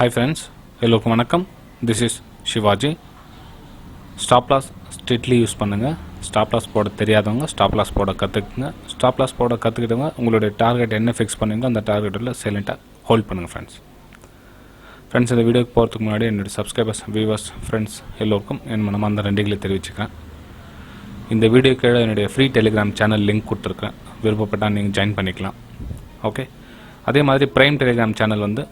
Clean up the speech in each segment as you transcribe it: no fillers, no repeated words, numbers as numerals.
Hi friends, எல்லோருக்கும் வணக்கம். This is Shivaji. Stop loss strictly use பண்ணுங்க. Stop loss போட தெரியாதவங்க stop loss போட கற்றுக்குங்க. Stop loss போட கற்றுக்கிட்டவங்க உங்களுடைய டார்கெட் என்ன ஃபிக்ஸ் பண்ணுவீங்களோ அந்த டார்கெட்டில் சைலண்ட்டாக ஹோல்ட் பண்ணுங்கள் ஃப்ரெண்ட்ஸ். இந்த வீடியோக்கு போகிறதுக்கு முன்னாடி என்னுடைய சப்ஸ்கிரைபர்ஸ், வியூவர்ஸ், ஃப்ரெண்ட்ஸ் எல்லோருக்கும் என் மனமார்ந்த நன்றிகளை தெரிவிச்சுக்கிறேன். இந்த வீடியோ கீழே என்னுடைய ஃப்ரீ டெலிகிராம் சேனல் லிங்க் கொடுத்துருக்கேன். விருப்பப்பட்டால் நீங்கள் ஜாயின் பண்ணிக்கலாம். ஓகே, அதே மாதிரி ப்ரைம் டெலிகிராம் சேனல் வந்து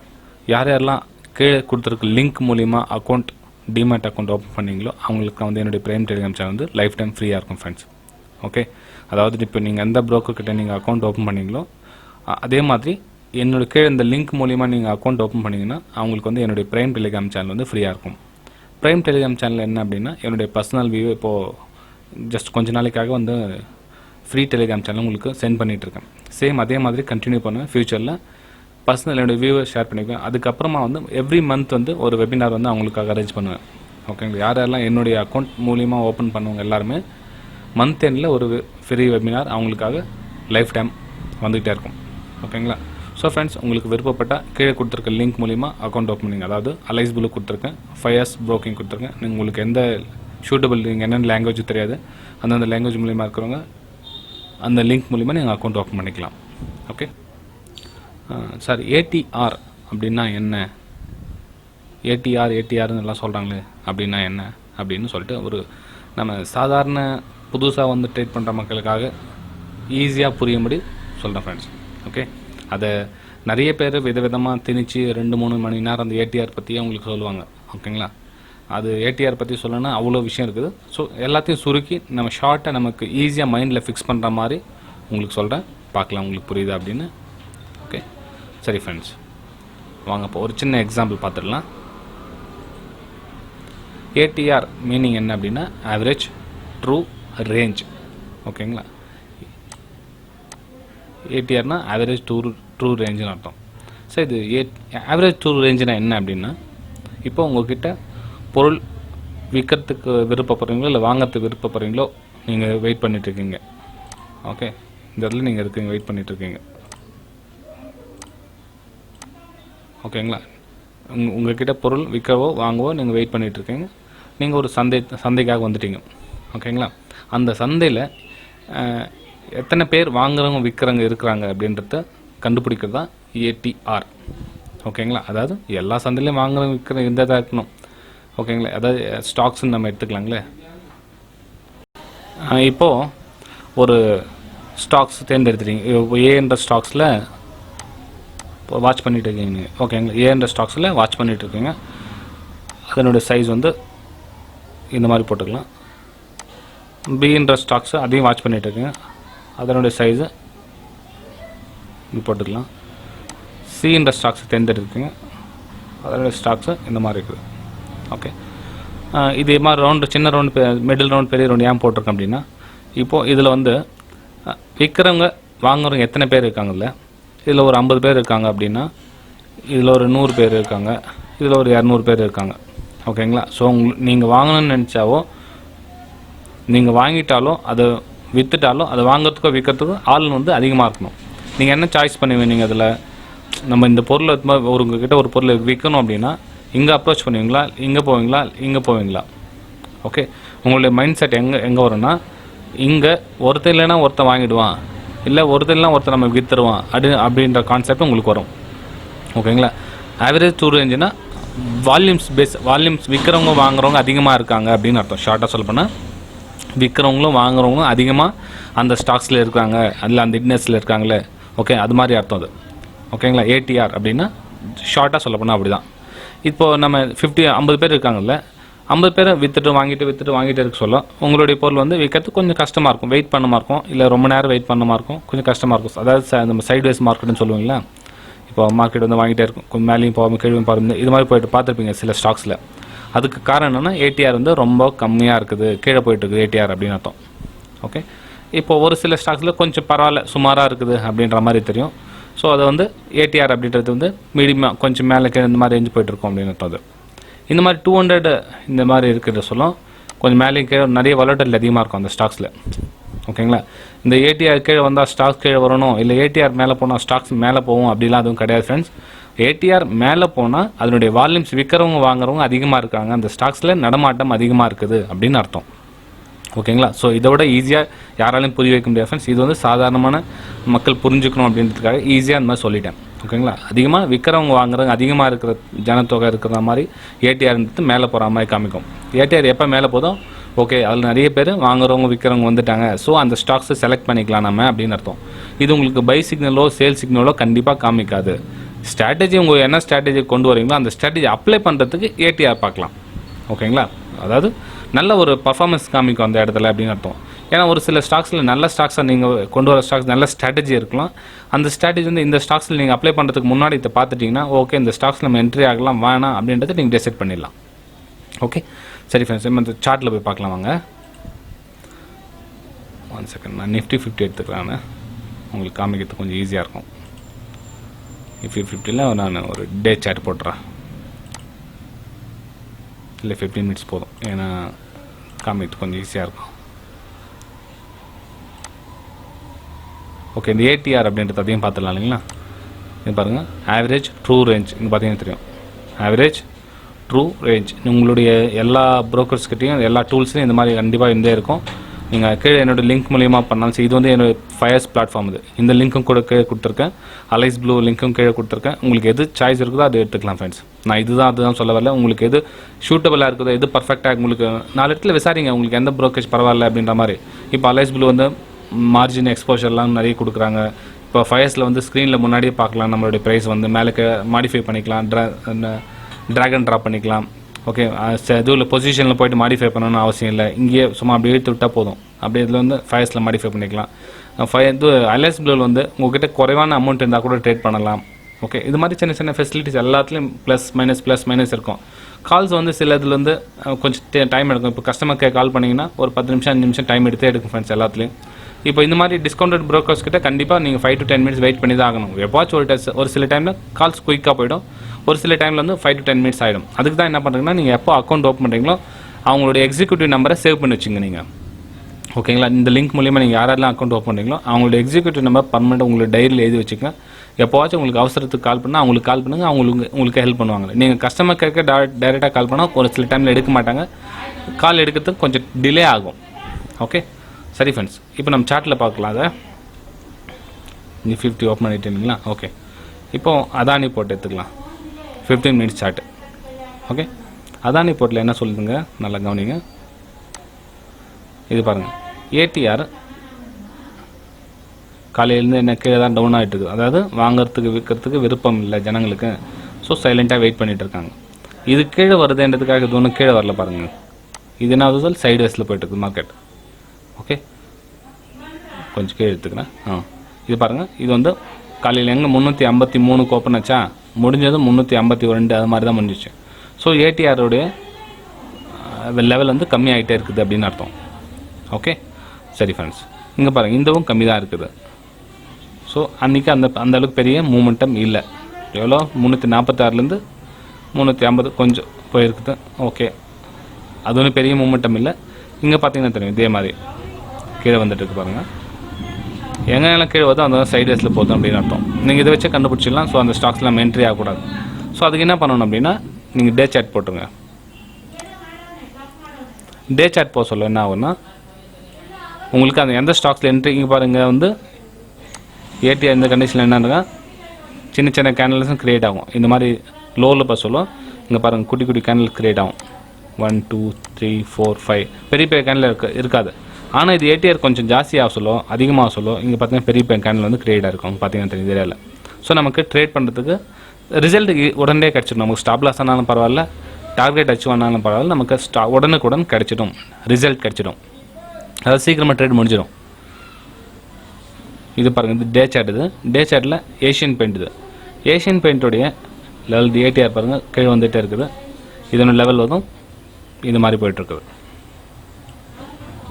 யாரெல்லாம் கீழே கொடுத்துருக்க லிங்க் மூலிமா அக்கௌண்ட் டிமேட் அக்கௌண்ட் ஓப்பன் பண்ணிங்களோ அவங்களுக்கு வந்து என்னுடைய ப்ரைம் டெலிகிராம் சேனல் வந்து லைஃப் டைம் ஃப்ரீயாக இருக்கும் ஃப்ரெண்ட்ஸ். ஓகே, அதாவது இப்போ நீங்கள் எந்த ப்ரோக்கர்கிட்ட நீங்கள் அக்கௌண்ட் ஓப்பன் பண்ணிங்களோ அதே மாதிரி என்னோட கீழே இந்த லிங்க் மூலிமா நீங்கள் அக்கௌண்ட் ஓப்பன் பண்ணிங்கன்னா அவங்களுக்கு வந்து என்னுடைய ப்ரைம் டெலிகிராம் சேனல் வந்து ஃப்ரீயாக இருக்கும். ப்ரைம் டெலிகிராம் சேனல் என்ன அப்படின்னா என்னுடைய பர்சனல் வியூ இப்போது ஜஸ்ட் கொஞ்ச நாளைக்காக வந்து ஃப்ரீ டெலிகிராம் சேனல் உங்களுக்கு சென்ட் பண்ணிகிட்ருக்கேன். சேம் அதே மாதிரி கண்டினியூ பண்ணுவேன். ஃப்யூச்சரில் பர்சனல் என்னோடய வியூவை ஷேர் பண்ணிக்குவேன். அதுக்கப்புறமா வந்து எவ்ரி மந்த் வந்து ஒரு வெபினார் வந்து அவங்களுக்காக அரேஞ்ச் பண்ணுவேன். ஓகேங்களா, யாரெல்லாம் என்னுடைய அக்கௌண்ட் மூலியமாக ஓப்பன் பண்ணுவாங்க எல்லாருமே மந்த் எண்டில் ஒரு ஃப்ரீ வெபினார் அவங்களுக்காக லைஃப் டைம் வந்துகிட்டே இருக்கும். ஓகேங்களா, ஸோ ஃப்ரெண்ட்ஸ் உங்களுக்கு விருப்பப்பட்ட கீழே கொடுத்துருக்க லிங்க் மூலிமா அக்கௌண்ட் ஓப்பன் பண்ணிங்க. அதாவது அலைஸ் புல்லு கொடுத்துருக்கேன், 5 years ப்ரோக்கிங் கொடுத்துருக்கேன். நீங்கள் உங்களுக்கு எந்த சூட்டபிள் நீங்கள் என்னென்ன லாங்குவேஜ் தெரியாது அந்தந்த லாங்குவேஜ் மூலிமா இருக்கிறவங்க அந்த லிங்க் மூலிமா நீங்கள் அக்கௌண்ட் ஓப்பன் பண்ணிக்கலாம். ஓகே சார், ஏடிஆர் அப்படின்னா என்ன? ஏடிஆர்னு எல்லாம் சொல்கிறாங்களே அப்படின்னா என்ன அப்படின்னு சொல்லிட்டு ஒரு நம்ம சாதாரண புதுசாக வந்து ட்ரேட் பண்ணுற மக்களுக்காக ஈஸியாக புரியும்படி சொல்கிறேன் ஃப்ரெண்ட்ஸ். ஓகே, அதை நிறைய பேர் விதவிதமாக திணிச்சு 2-3 மணி நேரம் அந்த ஏடிஆர் பற்றியே அவங்களுக்கு சொல்லுவாங்க. ஓகேங்களா, அது ஏடிஆர் பற்றி சொல்லணும்னா அவ்வளோ விஷயம் இருக்குது. ஸோ எல்லாத்தையும் சுருக்கி நம்ம ஷார்ட்டாக நமக்கு ஈஸியாக மைண்டில் ஃபிக்ஸ் பண்ணுற மாதிரி உங்களுக்கு சொல்கிறேன். பார்க்கலாம் உங்களுக்கு புரியுது அப்படின்னு. ஓகே சரி ஃப்ரெண்ட்ஸ், வாங்க இப்போ ஒரு சின்ன எக்ஸாம்பிள் பார்த்துடலாம். ஏடிஆர் மீனிங் என்ன அப்படின்னா ஆவரேஜ் ட்ரூ ரேஞ்ச். ஓகேங்களா, ஏடிஆர்னா ஆவரேஜ் ட்ரூ ரேஞ்சுன்னு அர்த்தம். ஸோ இது ஆவரேஜ் ட்ரூ ரேஞ்சுனா என்ன அப்படின்னா இப்போ உங்கள்கிட்ட பொருள் விற்கிறதுக்கு விருப்பப்படுறீங்களோ இல்லை வாங்கிறதுக்கு விருப்பப்படுறீங்களோ நீங்கள் வெயிட் பண்ணிகிட்ருக்கீங்க. ஓகே, இந்த இடத்துல நீங்கள் இருக்கீங்க, வெயிட் பண்ணிகிட்ருக்கீங்க. ஓகேங்களா, உங்கள்கிட்ட பொருள் விற்கவோ வாங்கவோ நீங்கள் வெயிட் பண்ணிகிட்ருக்கீங்க. நீங்கள் ஒரு சந்தைக்காக வந்துட்டீங்க. ஓகேங்களா, அந்த சந்தையில் எத்தனை பேர் வாங்குறவங்க விற்கிறவங்க இருக்கிறாங்க அப்படின்றத கண்டுபிடிக்கிறது தான் ஏடிஆர். ஓகேங்களா, அதாவது எல்லா சந்தையிலையும் வாங்குறவங்க விற்கிற இந்த இதாக இருக்கணும். ஓகேங்களா, அதாவது ஸ்டாக்ஸ்ன்னு நம்ம எடுத்துக்கலாங்களே. இப்போது ஒரு ஸ்டாக்ஸ் தேர்ந்தெடுத்துட்டீங்க. ஏன்ற ஸ்டாக்ஸில் வாட்ச் பண்ணிகிட்டு இருக்கீங்க நீங்கள். ஓகேங்களா, ஏன்ற ஸ்டாக்ஸில் வாட்ச் பண்ணிகிட்டு இருக்கீங்க. அதனுடைய சைஸ் வந்து இந்த மாதிரி போட்டுக்கலாம். பின்ற ஸ்டாக்ஸு அதையும் வாட்ச் பண்ணிகிட்டு இருக்கீங்க. அதனுடைய சைஸு இப்படி போட்டுக்கலாம். சின்ற ஸ்டாக்ஸை தேர்ந்தெடுத்துருக்கீங்க. அதனுடைய ஸ்டாக்ஸு இந்த மாதிரி இருக்குது. ஓகே, இதே மாதிரி ரவுண்டு, சின்ன ரவுண்டு, மிடில் ரவுண்ட், பெரிய ரவுண்டு ஏன் போட்டிருக்கேன் அப்படின்னா இப்போது இதில் வந்து விற்கிறவங்க வாங்குறவங்க எத்தனை பேர் இருக்காங்கல்ல, இதில் ஒரு 50 பேர் இருக்காங்க அப்படின்னா இதில் ஒரு 100 பேர் இருக்காங்க, இதில் ஒரு 200 பேர் இருக்காங்க. ஓகேங்களா, ஸோ நீங்கள் வாங்கணும்னு நினச்சாவோ நீங்கள் வாங்கிட்டாலோ அதை விற்றுட்டாலோ அதை வாங்குறதுக்கோ விற்கிறதுக்கோ ஆள் வந்து அதிகமாக இருக்கணும். நீங்கள் என்ன சாய்ஸ் பண்ணுவீங்க? நீங்கள் அதில் நம்ம இந்த பொருளை உங்ககிட்ட ஒரு பொருளை விற்கணும் அப்படின்னா இங்கே அப்ரோச் பண்ணுவீங்களா, இங்கே போவீங்களா? ஓகே, உங்களுடைய மைண்ட் செட் எங்கே வரும்னா இங்கே ஒருத்தர் இல்லைன்னா ஒருத்தர் வாங்கிடுவான், இல்லை ஒருத்தர் இல்லைனா ஒருத்தர் நம்ம விற்றுருவான் அப்படின்ற கான்செப்ட் உங்களுக்கு வரும். ஓகேங்களா, ஆவரேஜ் ட்ரூ ரேஞ்சுனா வால்யூம்ஸ் விற்கிறவங்க வாங்குறவங்க அதிகமாக இருக்காங்க அப்படின்னு அர்த்தம். ஷார்ட்டாக சொல்ல போனால் விற்கிறவங்களும் வாங்குறவங்களும் அதிகமாக அந்த ஸ்டாக்ஸில் இருக்காங்க, அதில் அந்த இண்டெக்ஸில் இருக்காங்களே. ஓகே, அது மாதிரி அர்த்தம் அது. ஓகேங்களா, ஏடிஆர் அப்படின்னா ஷார்ட்டாக சொல்ல போனால் அப்படி தான். இப்போது நம்ம 50 பேர் இருக்காங்கல்ல, 50 பேரை விற்றுட்டு வாங்கிட்டு இருக்க சொல்ல உங்களுடைய பொருள் வந்து விற்கிறது கொஞ்சம் கஷ்டமாக இருக்கும், வெயிட் பண்ண மாதிரி இருக்கும், இல்லை ரொம்ப நேரம் வெயிட் பண்ண மாதிரி இருக்கும், கொஞ்சம் கஷ்டமாக இருக்கும். அதாவது நம்ம சைட்வேஸ் மார்க்கெட்டுன்னு சொல்லுவீங்களா. இப்போ மார்க்கெட் வந்து வாங்கிட்டே இருக்கும், கொஞ்சம் மேலேயும் போகாமல் கீழே பாருங்க, இது மாதிரி போய்ட்டு பார்த்துருப்பீங்க சில ஸ்டாக்ஸில். அதுக்கு காரணம் என்னென்னா ஏடிஆர் வந்து ரொம்ப கம்மியாக இருக்குது, கீழே போயிட்டுருக்குது ஏடிஆர் அப்படின்னு அர்த்தம். ஓகே, இப்போ ஒரு சில ஸ்டாக்ஸில் கொஞ்சம் பரவாயில்ல, சுமாராக இருக்குது அப்படின்ற மாதிரி தெரியும். ஸோ அதை வந்து ஏடிஆர் அப்படின்றது வந்து மீடியமாக கொஞ்சம் மேலே கீழே இந்த மாதிரி ரேஞ்சு போய்ட்டுருக்கோம் அப்படின்னு அர்த்தம். அது இந்த மாதிரி 200 இந்த மாதிரி இருக்கிறத சொல்லும். கொஞ்சம் மேலேயும் கீழே நிறைய வாலட்டிலிட்டி அதிகமாக இருக்கும் அந்த ஸ்டாக்ஸில். ஓகேங்களா, இந்த ஏடிஆர் கீழே வந்தால் ஸ்டாக்ஸ் கீழே வரணும், இல்லை ஏடிஆர் மேலே போனால் ஸ்டாக்ஸ் மேலே போகும் அப்படிலாம் அதுவும் கிடையாது ஃப்ரெண்ட்ஸ். ஏடிஆர் மேலே போனால் அதனுடைய வால்யூம்ஸ் விற்கிறவங்க வாங்குறவங்க அதிகமாக இருக்காங்க, அந்த ஸ்டாக்ஸில் நடமாட்டம் அதிகமாக இருக்குது அப்படின்னு அர்த்தம். ஓகேங்களா? ஸோ இதோட ஈஸியாக யாராலையும் புரிய வைக்க முடியாது ஃப்ரெண்ட்ஸ். இது வந்து சாதாரணமான மக்கள் புரிஞ்சுக்கணும் அப்படின்றதுக்காக ஈஸியாக அந்த மாதிரி சொல்லிட்டேன். ஓகேங்களா? அதிகமாக விற்கிறவங்க வாங்குறவங்க அதிகமாக இருக்கிற ஜனத்தொகை இருக்கிற மாதிரி ஏடிஆர்ன்றது மேலே போகிற மாதிரி காமிக்கும். ஏடிஆர் எப்போ மேலே போதும், ஓகே அதில் நிறைய பேர் வாங்குறவங்க விற்கிறவங்க வந்துட்டாங்க, ஸோ அந்த ஸ்டாக்ஸை செலக்ட் பண்ணிக்கலாம் நம்ம அப்படின்னு அர்த்தம். இது உங்களுக்கு பை சிக்னலோ சேல் சிக்னலோ கண்டிப்பாக காமிக்காது. ஸ்ட்ராட்டஜி உங்கள் என்ன ஸ்ட்ராட்டஜி கொண்டு வரீங்களோ அந்த ஸ்ட்ராட்டஜி அப்ளை பண்ணுறதுக்கு ஏடிஆர் பார்க்கலாம். ஓகேங்களா? அதாவது நல்ல ஒரு பர்ஃபார்மன்ஸ் காமிக்கும் அந்த இடத்துல அப்படின்னு அர்த்தம். ஏன்னா ஒரு சில ஸ்டாக்ஸில் நல்ல ஸ்டாக்ஸை நீங்கள் கொண்டு வர ஸ்டாக்ஸ் நல்ல ஸ்ட்ராட்டஜி இருக்கலாம். அந்த ஸ்ட்ராட்டஜி வந்து இந்த ஸ்டாக்ஸில் நீங்கள் அப்ளை பண்ணுறதுக்கு முன்னாடி இதை பார்த்துட்டிங்கன்னா ஓகே இந்த ஸ்டாக்ஸில் நம்ம என்ட்ரி ஆகலாம் வேணாம் அப்படின்றத நீங்கள் டிசைட் பண்ணிடலாம். ஓகே சரி ஃப்ரெண்ட்ஸ், நம்ம இந்த சார்ட்டில் போய் பார்க்கலாம் வாங்க. 1 செகண்ட், நான் நிஃப்டி 50 எடுத்துக்கலான்னு உங்களுக்கு காமிக்கிறது கொஞ்சம் ஈஸியாக இருக்கும். நிஃப்டி 50ல் நான் ஒரு டே சார்ட் போட்டுறேன். இல்லை 15 மினிட்ஸ் போதும், ஏன்னா காமிக்கிறது கொஞ்சம் ஈஸியாக இருக்கும். ஓகே, இந்த ஏடிஆர் அப்படின்றது அதையும் பார்த்துடலாம் இல்லைங்களா? இது பாருங்கள், ஆவரேஜ் ட்ரூ ரேஞ்ச் இங்கே பார்த்தீங்கன்னா தெரியும். ஆவரேஜ் ட்ரூ ரேஞ்ச் உங்களுடைய எல்லா ப்ரோக்கர்ஸ்கிட்டையும் எல்லா டூல்ஸ்லையும் இந்த மாதிரி கண்டிப்பாக இருந்தே இருக்கும். நீங்கள் கீழே என்னோடய லிங்க் மூலியமாக பண்ணாலும் சரி, இது வந்து என்னோடய ஃபயர்ஸ் பிளாட்ஃபார்ம், இது இந்த லிங்க்கும் கூட கீழே கொடுத்துருக்கேன், அலைஸ் ப்ளூ லிங்க்கும் கீழே கொடுத்துருக்கேன். உங்களுக்கு எது சாய்ஸ் இருக்குதோ அது எடுத்துக்கலாம் ஃப்ரெண்ட்ஸ். நான் அதுதான் சொல்ல வரல, உங்களுக்கு எது ஷூட்டபுளாக இருக்குதோ எது பர்ஃபெக்டாக உங்களுக்கு 4 இடத்துல விசாரிங்க உங்களுக்கு எந்த ப்ரோக்கேஜ் பரவாயில்ல அப்படின்ற மாதிரி. இப்போ அலைஸ் ப்ளூ வந்து மார்ஜின் எக்ஸ்போஷர்லாம் நிறைய கொடுக்குறாங்க. இப்போ ஃபயர்ஸில் வந்து ஸ்க்ரீனில் முன்னாடியே பார்க்கலாம், நம்மளுடைய ப்ரைஸ் வந்து மேலே மாடிஃபை பண்ணிக்கலாம், ட்ராக் அண்ட் ட்ராப் பண்ணிக்கலாம். ஓகே, இதுவில் பொசிஷனில் போய்ட்டு மாடிஃபை பண்ணணும்னு அவசியம் இல்லை, இங்கேயே சும்மா அப்படியே எடுத்து விட்டால் போதும். அப்படியே இதில் வந்து ஃபயர்ஸில் மாடிஃபை பண்ணிக்கலாம். இது அலைஸ் ப்ளூவில் வந்து உங்கள்கிட்ட குறைவான அமௌண்ட் இருந்தால் கூட ட்ரேட் பண்ணலாம். ஓகே, இது மாதிரி சின்ன சின்ன ஃபெசிலிட்டிஸ் எல்லாத்துலேயும் ப்ளஸ் மைனஸ் இருக்கும். கால்ஸ் வந்து சில இதில் வந்து கொஞ்சம் டைம் எடுக்கும். இப்போ கஸ்டமர் கேர் கால் பண்ணிங்கன்னா ஒரு 10 நிமிஷம் 5 நிமிஷம் டைம் எடுத்தே எடுக்கும் ஃப்ரெண்ட்ஸ் எல்லாத்துலேயும். இப்போ இந்த மாதிரி டிஸ்கவுண்டட் ப்ரோக்கர்ஸ் கிட்ட கண்டிப்பாக நீங்கள் 5 to 10 மினிட்ஸ் வெயிட் பண்ணி தான் ஆகணும். எப்போச்சும் ஒரு சில டைமில் கால்ஸ் குயிக்காக போய்டும், ஒரு சில டைமில் வந்து 5 to 10 மினிட்ஸ் ஆகிடும். அதுக்கு தான் என்ன பண்ணுறீங்கன்னா, நீங்கள் எப்போ அக்கௌண்ட் ஓப்பன் பண்ணுறீங்களோ அவங்களுடைய எக்ஸிக்யூட்டிவ் நம்பரை சேவ் பண்ணி வச்சுங்க நீங்கள். ஓகேங்களா? இந்த லிங்க் மூலியமாக நீங்கள் யாரெல்லாம் அக்கௌண்ட் ஓப்பன் பண்ணுறீங்களோ அவங்களோட எக்ஸிக்யூட்டிவ் நம்பர் பர்மனெண்ட் உங்களோட டைரியில் எழுதி வச்சுக்கோங்க. எப்போவாச்சும் உங்களுக்கு அவசரத்துக்கு கால் பண்ணால் அவங்களுக்கு கால் பண்ணுங்கள், உங்களுக்கு ஹெல்ப் பண்ணுவாங்க. நீங்கள் கஸ்டமர் கேர்க்கு டைரெக்டாக கால் பண்ணால் ஒரு சில டைமில் எடுக்க மாட்டாங்க, கால் எடுக்கிறதுக்கு கொஞ்சம் டிலே ஆகும். ஓகே சரி ஃப்ரெண்ட்ஸ், இப்போ நம்ம சார்ட்டில் பார்க்கலாம். அதை நிஃப்டி 50 ஓப்பன் பண்ணிட்டீங்களா? ஓகே, இப்போது அதானி போட்டு எடுத்துக்கலாம். 15 மினிட்ஸ் சார்ட்டு. ஓகே, அதானி போர்ட்டில் என்ன சொல்லுதுங்க நல்லா கவனிங்க. இது பாருங்கள், ஏடிஆர் காலையிலேருந்து என்ன கீழே தான் டவுன் ஆகிட்டு இருக்குது. அதாவது வாங்கிறதுக்கு விற்கிறதுக்கு விருப்பம் இல்லை ஜனங்களுக்கு, ஸோ சைலண்ட்டாக வெயிட் பண்ணிகிட்டு இருக்காங்க. இது கீழே வருதுன்றதுக்காக இது ஒன்றும் கீழே வரல பாருங்கள். இது என்ன ஆகுது, சைடு வேஸில் போய்ட்டுருக்கு மார்க்கெட். ஓகே, கொஞ்சம் கீழே எடுத்துக்கிறேன். இது பாருங்கள், இது வந்து காலையில் எங்கே 353 ஓப்பன் ஆச்சா, முடிஞ்சது 352 அது மாதிரி தான் முடிஞ்சிச்சு. ஸோ ஏடிஆருடைய லெவல் வந்து கம்மியாகிட்டே இருக்குது அப்படின்னு அர்த்தம். ஓகே சரி ஃப்ரெண்ட்ஸ், இங்கே பாருங்கள், இந்தவும் கம்மி தான் இருக்குது. ஸோ அன்றைக்கி அந்த அளவுக்கு பெரிய மூமெண்டம் இல்லை. எவ்வளோ 346லேருந்து 350 கொஞ்சம் போயிருக்குது. ஓகே, அது ஒன்றும் பெரிய மூமெண்டம் இல்லை. இங்கே பார்த்தீங்கன்னா தெரியும், இதே மாதிரி கீழே வந்துட்டுருக்கு பாருங்கள். எங்கெல்லாம் கீழே வருதோ அந்த சைடு வேஸில் போதும் அப்படின்னு அர்த்தம். நீங்கள் இதை வச்சே கண்டுபிடிச்சிடலாம். ஸோ அந்த ஸ்டாக்ஸ்லாம் என்ட்ரி ஆகக்கூடாது. ஸோ அதுக்கு என்ன பண்ணணும் அப்படின்னா, நீங்கள் டே சார்ட் போட்டுருங்க. டே சார்ட் போக சொல்ல என்ன ஆகுன்னா, உங்களுக்கு அந்த எந்த ஸ்டாக்ஸில் என்ட்ரி இங்கே பாருங்கள் வந்து ஏடிஆர் இந்த கண்டிஷனில் என்னன்னா சின்ன சின்ன கேண்டல்ஸும் க்ரியேட் ஆகும். இந்த மாதிரி லோவில் போக சொல்லும். இங்கே பாருங்கள், குட்டி குட்டி கேண்டில் க்ரியேட் ஆகும். 1 2 3 4 5 பெரிய பெரிய கேண்டில் இருக்காது. ஆனால் இது ஏடிஆர் கொஞ்சம் ஜாஸ்தியாக சொல்லும், அதிகமாக சொல்லும். இங்கே பார்த்தீங்கன்னா பெரிய பெரிய கேண்டில் வந்து க்ரியேட் ஆகிருக்கும் பார்த்தீங்கன்னா தெரியும் ஏரியாவில். ஸோ நமக்கு ட்ரேட் பண்ணுறதுக்கு ரிசல்ட்டு உடனே கிடச்சிடும். நமக்கு ஸ்டாப் லாஸ் ஆனாலும் பரவாயில்ல, டார்கெட் அச்சீவ் ஆனாலும் பரவாயில்ல, நமக்கு உடனுக்குடன் கிடச்சிடும், ரிசல்ட் கிடச்சிடும். அதாவது சீக்கிரமாக ட்ரேட் முடிஞ்சிடும். இது பாருங்கள், இது டே சார்ட். இது டே சார்ட்டில் ஏஷியன் பெயிண்ட். இது ஏஷியன் பெயிண்ட்டுடைய லெவல் ஏடிஆர் பாருங்கள் கீழே வந்துகிட்டே இருக்குது. இதனோட லெவல் வந்து இது மாதிரி போயிட்டுருக்குது.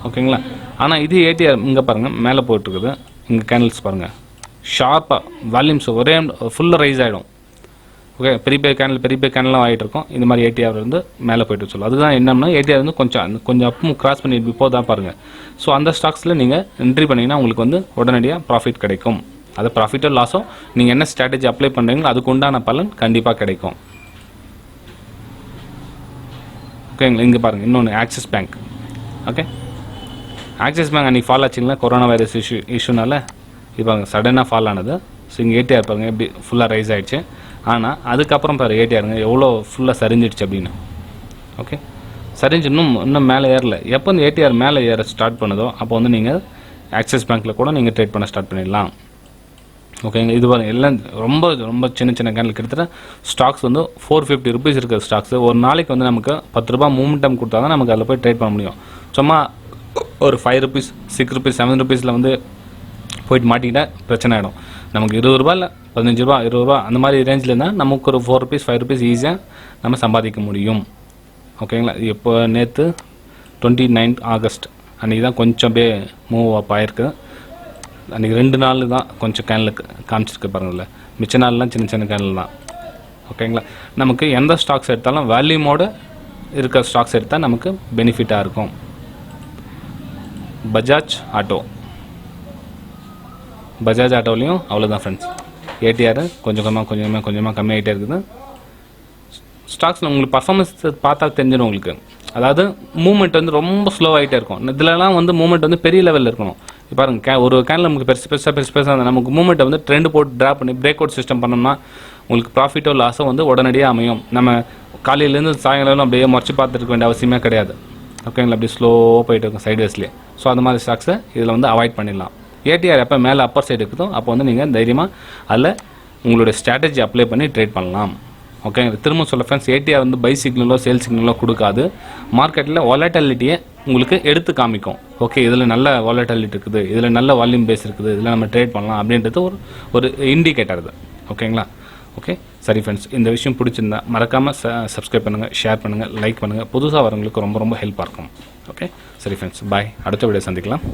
ஓகேங்களா? ஆனால் இது ஏடிஆர் இங்கே பாருங்கள் மேலே போயிட்டுருக்குது. இங்கே கேண்டில்ஸ் பாருங்கள் ஷார்ப்பாக வால்யூம்ஸ் ஒரே ஃபுல்லாக ரைஸ் ஆகிடும். ஓகே, பெரிய பெரிய கேண்டலாம் ஆகிட்டு இருக்கும். இந்த மாதிரி ஏடிஆர் வந்து மேலே போய்ட்டு சொல்லும். அதுதான் என்னன்னா, ஏடிஆர் வந்து கொஞ்சம் அப்பும் கிராஸ் பண்ணி இப்போ தான் பாருங்கள். ஸோ அந்த ஸ்டாக்ஸில் நீங்கள் என்ட்ரி பண்ணிங்கன்னா உங்களுக்கு வந்து உடனடியாக ப்ராஃபிட் கிடைக்கும். அது ப்ராஃபிட்டோ லாஸோ நீங்கள் என்ன ஸ்ட்ராட்டஜி அப்ளை பண்ணுறீங்களோ அதுக்கு உண்டான பலன் கண்டிப்பாக கிடைக்கும். ஓகேங்களா? இங்கே பாருங்கள் இன்னொன்று axis bank. Okay, axis bank அன்றைக்கி ஃபால் ஆச்சுங்களா கொரோனா வைரஸ் இஷ்யூனால. இப்போ சடனாக ஃபால் ஆனது. ஸோ இங்கே ஏடிஆர் பாருங்கள் எப்படி ஃபுல்லாக ரைஸ் ஆகிடுச்சு. ஆனால் அதுக்கப்புறம் பாரு ஏடிஆருங்க எவ்வளோ ஃபுல்லாக சரிஞ்சிடுச்சு அப்படின்னு. ஓகே, சரிஞ்சு இன்னும் மேலே ஏறல. எப்போ இந்த ஏடிஆர் மேலே ஏற ஸ்டார்ட் பண்ணுதோ அப்போ வந்து நீங்கள் ஆக்சிஸ் பேங்க்கில் கூட நீங்கள் ட்ரேட் பண்ண ஸ்டார்ட் பண்ணிடலாம். ஓகேங்க, இது பாருங்கள் எல்லாம் ரொம்ப ரொம்ப சின்ன சின்ன கேண்டில் கிட்டத்தட்ட ஸ்டாக்ஸ் வந்து 450 ருபீஸ் இருக்கிற ஸ்டாக்ஸ் ஒரு நாளைக்கு வந்து நமக்கு 10 ரூபா மூமெண்டம் கொடுத்தா தான் நமக்கு அதில் போய் ட்ரேட் பண்ண முடியும். சும்மா ஒரு 5 ருபீஸ் 6 ருபீஸ் 7 ருபீஸில் வந்து போயிட்டு மாட்டிக்கிட்டால் பிரச்சனை ஆகிடும். நமக்கு 20 ரூபா இல்லை 15 ரூபா 20 ரூபா அந்த மாதிரி ரேஞ்சில் இருந்தால் நமக்கு ஒரு 4 ருபீஸ் 5 ருபீஸ் ஈஸியாக நம்ம சம்பாதிக்க முடியும். ஓகேங்களா? இப்போ நேற்று 29 ஆகஸ்ட் அன்றைக்கி தான் கொஞ்சம் அப்படியே மூவ் அப் ஆகிருக்கு. அன்றைக்கி 2 நாள் தான் கொஞ்சம் கேனலுக்கு காமிச்சிருக்கு பாருங்கள்ல, மிச்ச நாள்லாம் சின்ன சின்ன கேனல் தான். ஓகேங்களா? நமக்கு எந்த ஸ்டாக்ஸ் எடுத்தாலும் வேல்யூமோடு இருக்கிற ஸ்டாக்ஸ் எடுத்தால் நமக்கு பெனிஃபிட்டாக இருக்கும். பஜாஜ் ஆட்டோலையும் அவ்வளோதான் ஃப்ரெண்ட்ஸ். ஏடிஆர் கொஞ்சமாக கம்மியாகிட்டே இருக்குது. ஸ்டாக்ஸில் உங்களுக்கு பர்ஃபார்மன்ஸ் பார்த்தா தெரிஞ்சிடும் உங்களுக்கு. அதாவது மூவ்மெண்ட் வந்து ரொம்ப ஸ்லோ ஆகிட்டே இருக்கும். இதிலலாம் வந்து மூவ்மெண்ட் வந்து பெரிய லெவலில் இருக்கணும். இப்போ பாருங்க ஒரு கேனில் நமக்கு பெருசாக நமக்கு மூவ்மெண்ட்டை வந்து ட்ரெண்ட் போட்டு ட்ராப் பண்ணி பிரேக் அவுட் சிஸ்டம் பண்ணோம்னா உங்களுக்கு ப்ராஃபிட்டோ லாஸோ வந்து உடனடியாக அமையும். நம்ம காலையிலேருந்து சாயங்காலம் அப்படியே முறைச்சி பார்த்துருக்க வேண்டிய அவசியமே கிடையாது. ஓகேங்களா? அப்படி ஸ்லோவாக போயிட்டு இருக்கும் சைட்வேஸ்லேயே. ஸோ அந்த மாதிரி ஸ்டாக்ஸை இதில் வந்து அவாய்ட் பண்ணிடலாம். ஏடிஆர் எப்போ மேலே அப்பர் சைடு இருக்குதோ அப்போ வந்து நீங்கள் தைரியமாக அதில் உங்களுடைய ஸ்ட்ராட்டஜி அப்ளை பண்ணி ட்ரேட் பண்ணலாம். ஓகே, திரும்ப சொல்ல ஃப்ரெண்ட்ஸ், ஏடிஆர் வந்து பை சிக்னலோ சேல் சிக்னலோ கொடுக்காது. மார்க்கெட்டில் வாலட்டாலிட்டியை உங்களுக்கு எடுத்து காமிக்கும். ஓகே, இதில் நல்ல வாலட்டாலிட்டி இருக்குது, இதில் நல்ல வால்யூம் பேஸ் இருக்குது, இதில் நம்ம ட்ரேட் பண்ணலாம் அப்படின்றது ஒரு இண்டிகேட்டர் இது. ஓகேங்களா? ஓகே, சரி ஃப்ரெண்ட்ஸ், இந்த விஷயம் பிடிச்சிருந்தா மறக்காமல் சப்ஸ்கிரைப் பண்ணுங்கள், ஷேர் பண்ணுங்கள், லைக் பண்ணுங்கள். புதுசாக வரவங்களுக்கு ரொம்ப ரொம்ப ஹெல்ப்பாக இருக்கும். ஓகே, சரி ஃப்ரெண்ட்ஸ், பாய். அடுத்த வீடியோ சந்திக்கலாம்.